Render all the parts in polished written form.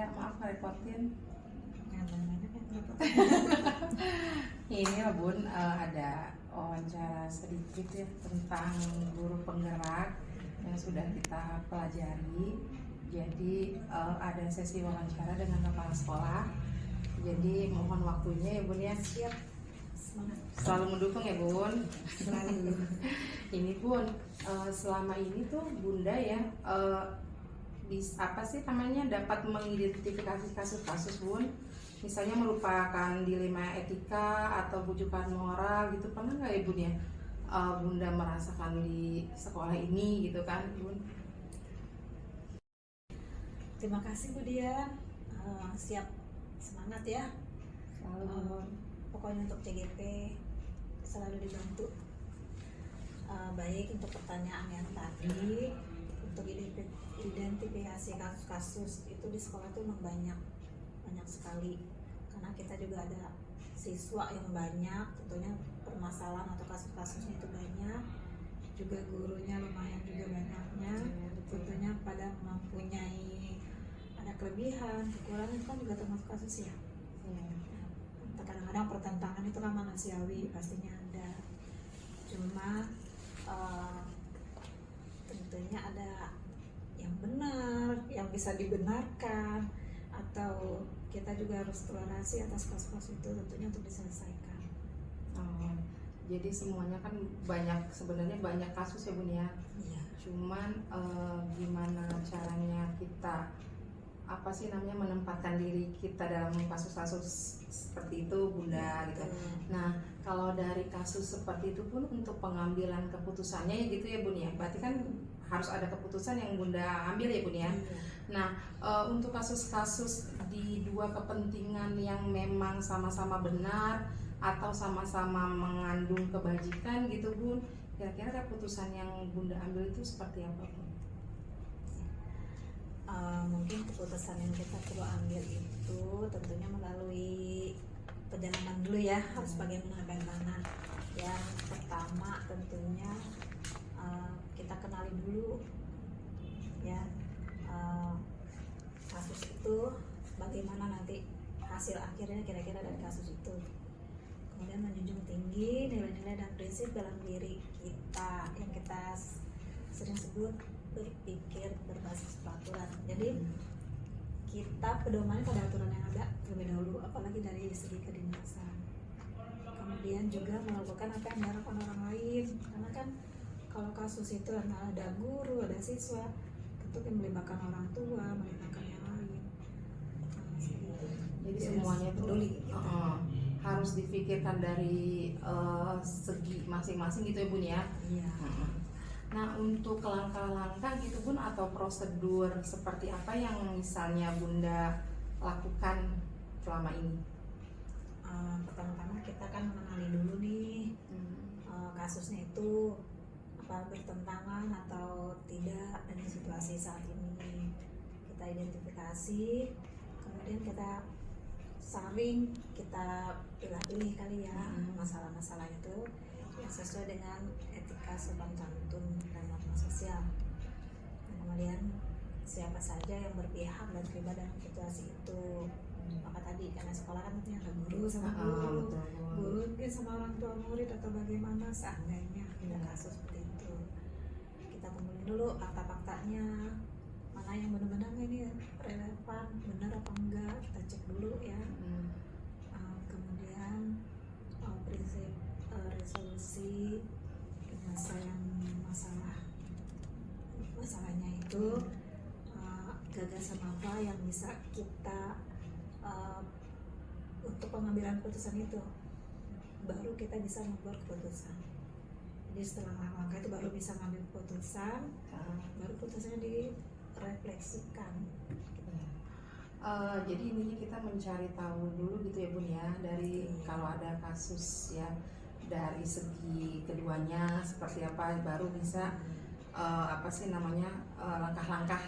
Bunda, maaf ngerepotin. Nggak Ini ya Bun, ada wawancara sedikit ya tentang guru penggerak yang sudah kita pelajari. Jadi ada sesi wawancara dengan kepala sekolah. Jadi mohon waktunya ya Bun ya. Siap, semangat. Selalu mendukung ya Bun. Selalu. Ini Bun, selama ini tuh Bunda ya apa sih namanya dapat mengidentifikasi kasus-kasus Bun, misalnya merupakan dilema etika atau bujukan moral gitu, pernah nggak ya Bun ya Bunda merasakan di sekolah ini gitu kan Bun? Terima kasih Bu Dian. Siap, semangat ya. Selalu. Pokoknya untuk CGP selalu dibantu. Baik untuk pertanyaan yang tadi, untuk identifikasi kasus-kasus itu di sekolah tuh memang banyak sekali, karena kita juga ada siswa yang banyak, tentunya permasalahan atau kasus-kasusnya itu banyak, juga gurunya lumayan juga banyaknya, tentunya pada mempunyai ada kelebihan, kekurangan, itu kan juga termasuk kasus ya. Kadang-kadang pertentangan itu kan manusiawi, pastinya ada, cuma tentunya ada yang benar, yang bisa dibenarkan, atau kita juga harus toleransi atas kasus-kasus itu tentunya untuk diselesaikan. Jadi semuanya kan sebenarnya banyak kasus ya Bun ya. Iya. Cuman gimana caranya kita menempatkan diri kita dalam kasus-kasus seperti itu Bunda gitu. Nah, kalau dari kasus seperti itu pun untuk pengambilan keputusannya ya gitu ya Bun ya. Berarti kan harus ada keputusan yang Bunda ambil ya Bun ya. Nah, untuk kasus-kasus di dua kepentingan yang memang sama-sama benar atau sama-sama mengandung kebajikan gitu Bun, kira-kira keputusan yang Bunda ambil itu seperti apa Bun? Mungkin keputusan yang kita perlu ambil itu tentunya melalui perjalanan dulu ya, harus bagaimana. Yang pertama tentunya kita kenali dulu ya kasus itu, bagaimana nanti hasil akhirnya kira-kira dari kasus itu. Kemudian menjunjung tinggi nilai-nilai dan prinsip dalam diri kita yang kita sering sebut berpikir berbasis peraturan. Jadi kita pedoman pada aturan yang ada terlebih dahulu, apalagi dari segi kedinasan. Kemudian juga melakukan apa yang diharapkan orang lain, karena kan kalau kasus itu ada guru, ada siswa, tentu yang melibatkan orang tua, melibatkan yang lain. Jadi semuanya peduli gitu. Harus difikirkan dari segi masing-masing gitu ya Bun ya. Iya. Nah, untuk langkah-langkah gitu Bun atau prosedur seperti apa yang misalnya Bunda lakukan selama ini? Pertama-tama kita kan mengenali dulu nih kasusnya itu apa bertentangan atau tidak dengan situasi saat ini. Kita identifikasi, kemudian kita saring, kita pilih-pilih kali ya masalah-masalah itu yang sesuai dengan etika sopan santun dan norma sosial. Kemudian siapa saja yang berpihak dan terlibat dalam situasi itu. Maka tadi karena sekolah kan tentunya ada guru sama guru mungkin sama orang tua murid atau bagaimana seandainya ada kasus seperti itu. Kita kumpulin dulu fakta-faktanya, mana yang benar-benar ini relevan, benar apa enggak, kita cek dulu ya. Kemudian prinsip resolusi penyelesaian masalahnya itu, gagasan apa yang bisa kita untuk pengambilan keputusan itu, baru kita bisa membuat keputusan. Jadi setelah langkah itu baru bisa ngambil keputusan, baru keputusannya direfleksikan. Jadi intinya kita mencari tahu dulu gitu ya Bun ya, dari kalau ada kasus ya dari segi keduanya seperti apa, baru bisa langkah-langkah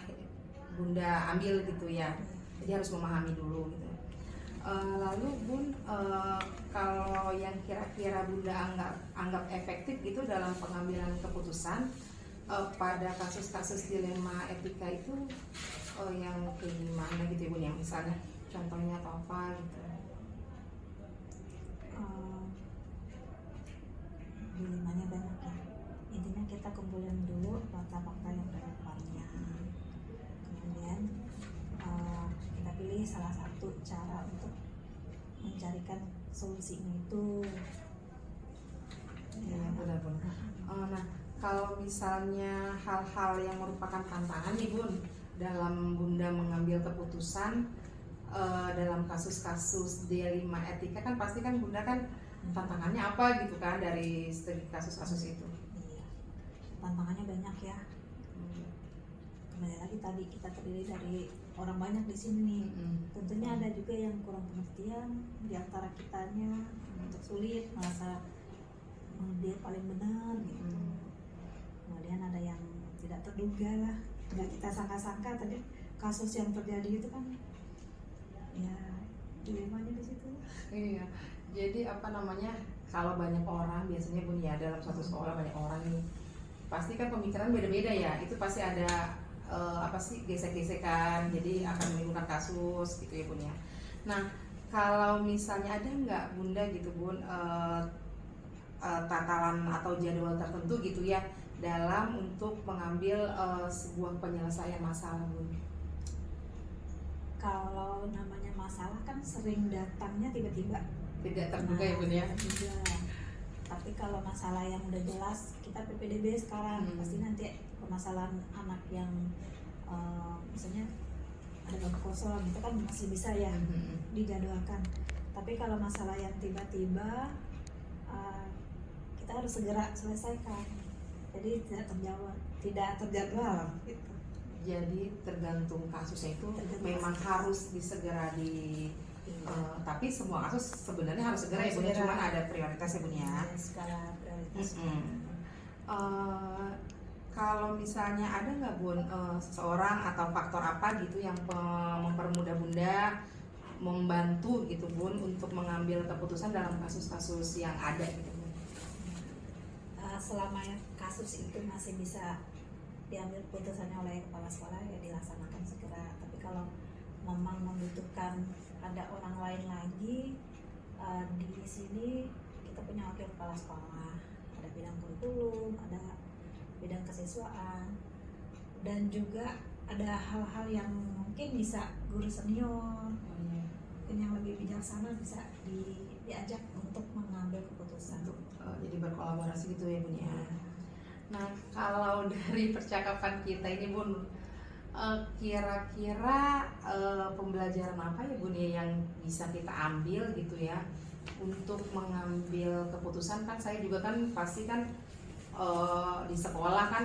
Bunda ambil gitu ya. Jadi harus memahami dulu gitu. Lalu Bun, kalau yang kira-kira Bunda anggap efektif gitu dalam pengambilan keputusan pada kasus-kasus dilema etika itu yang kayak gimana gitu ya gitu Bun, yang misalnya contohnya atau apa gitu. Dilemanya banyak ya. Intinya kita kumpulin dulu fakta-fakta yang relevannya. Kemudian kita pilih salah satu cara untuk mencarikan solusinya itu. Ya, benar-benar. Nah, kalau misalnya hal-hal yang merupakan tantangan nih Bun dalam Bunda mengambil keputusan dalam kasus-kasus D5 etika, kan pasti kan Bunda kan tantangannya apa gitu kan dari studi kasus-kasus itu. Iya. Tantangannya banyak ya. Kembali lagi tadi kita terdiri dari orang banyak di sini nih. Tentunya ada juga yang kurang pengertian di antara kitanya, untuk sulit merasa dia paling benar gitu. Kemudian ada yang tidak terduga lah, nggak kita sangka-sangka tadi kasus yang terjadi itu kan ya dilemanya di situ. Iya. Jadi apa namanya, kalau banyak orang biasanya Bun ya, dalam satu sekolah banyak orang nih, pasti kan pemikiran beda-beda ya. Itu pasti ada gesek-gesekan, jadi akan menimbulkan kasus gitu ya Bun ya. Nah, kalau misalnya ada nggak Bunda gitu Bun takaran atau jadwal tertentu gitu ya dalam untuk mengambil sebuah penyelesaian masalah Bun? Kalau namanya masalah kan sering datangnya tiba-tiba, Tidak terduga ya Bun ya. Terduga. Tapi kalau masalah yang udah jelas, kita PPDB sekarang pasti nanti permasalahan anak yang misalnya ada bangku kosong itu kan masih bisa ya dijadwalkan. Tapi kalau masalah yang tiba-tiba kita harus segera selesaikan. Jadi tidak terjadwal gitu. Jadi tergantung kasusnya itu memang harus disegera di tapi semua kasus sebenarnya harus segera ya Bun, cuma ada prioritasnya Bun ya. Skala prioritas. Kalau misalnya ada nggak Bun seseorang atau faktor apa gitu yang mempermudah Bunda membantu gitu Bun untuk mengambil keputusan dalam kasus-kasus yang ada gitu Bun? Selama kasus itu masih bisa diambil putusannya oleh kepala sekolah ya dilaksanakan segera. Tapi kalau memang membutuhkan ada orang lain lagi, di sini kita punya wakil kepala sekolah, ada bidang kurikulum, ada bidang kesiswaan, dan juga ada hal-hal yang mungkin bisa guru senior mungkin yang lebih bijaksana bisa diajak untuk mengambil keputusan. Jadi berkolaborasi gitu ya Bun ya. Nah, kalau dari percakapan kita ini Bun, kira-kira pembelajaran apa ya Bun ya yang bisa kita ambil gitu ya untuk mengambil keputusan? Kan saya juga kan pasti kan di sekolah kan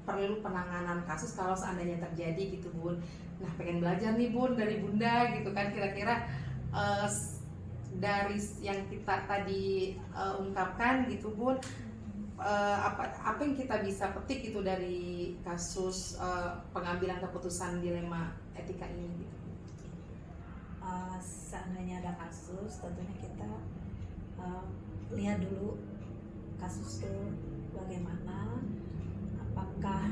perlu penanganan kasus kalau seandainya terjadi gitu Bun. Nah, pengen belajar nih Bun dari Bunda gitu kan, kira-kira dari yang kita tadi ungkapkan gitu Bun, apa yang kita bisa petik gitu dari kasus pengambilan keputusan dilema etika ini gitu. Seandainya ada kasus, tentunya kita lihat dulu kasus itu bagaimana, apakah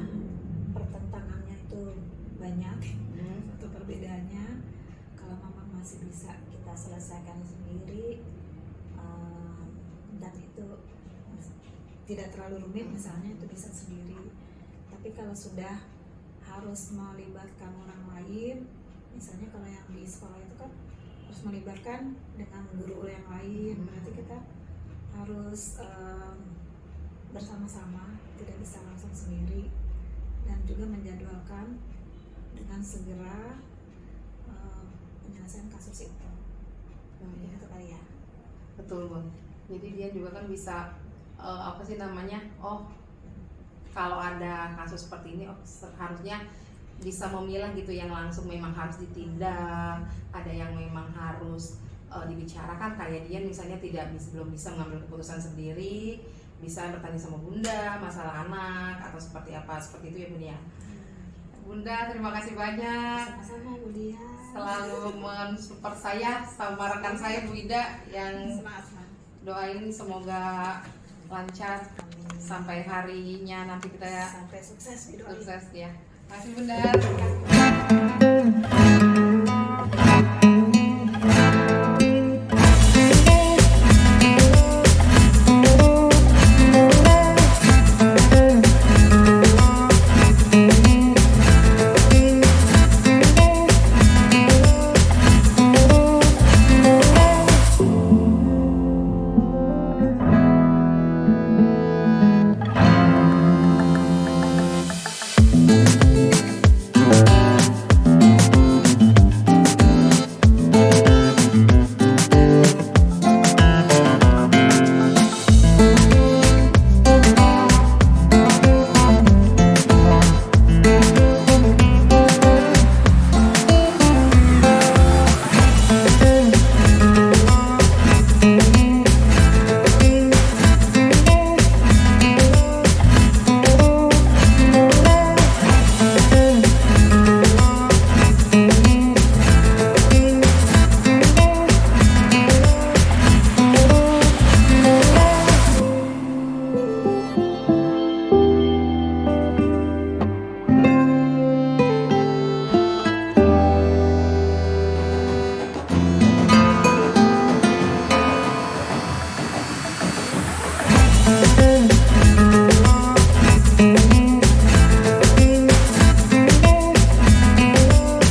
pertentangannya itu banyak atau perbedaannya. Kalau memang masih bisa kita selesaikan sendiri dan itu tidak terlalu rumit, misalnya itu bisa sendiri. Tapi kalau sudah harus melibatkan orang lain, misalnya kalau yang di sekolah itu kan harus melibatkan dengan guru yang lain, berarti kita harus bersama-sama, tidak bisa langsung sendiri, dan juga menjadwalkan dengan segera penyelesaian kasus itu. Itu kali ya. Betul Bun. Jadi dia juga kan bisa apa sih namanya? Oh, kalau ada kasus seperti ini, harusnya bisa memilah gitu yang langsung memang harus ditindak, ada yang memang harus dibicarakan, kayak dia misalnya belum bisa mengambil keputusan sendiri, bisa bertanya sama Bunda masalah anak atau seperti apa, seperti itu ya Bun ya. Bunda, terima kasih banyak. Sama-sama Bu Dia. Selalu mensupport saya sama rekan saya Bu Ida yang doain semoga lancar sampai harinya nanti kita sampai sukses sukses ya. Terima kasih Bunda.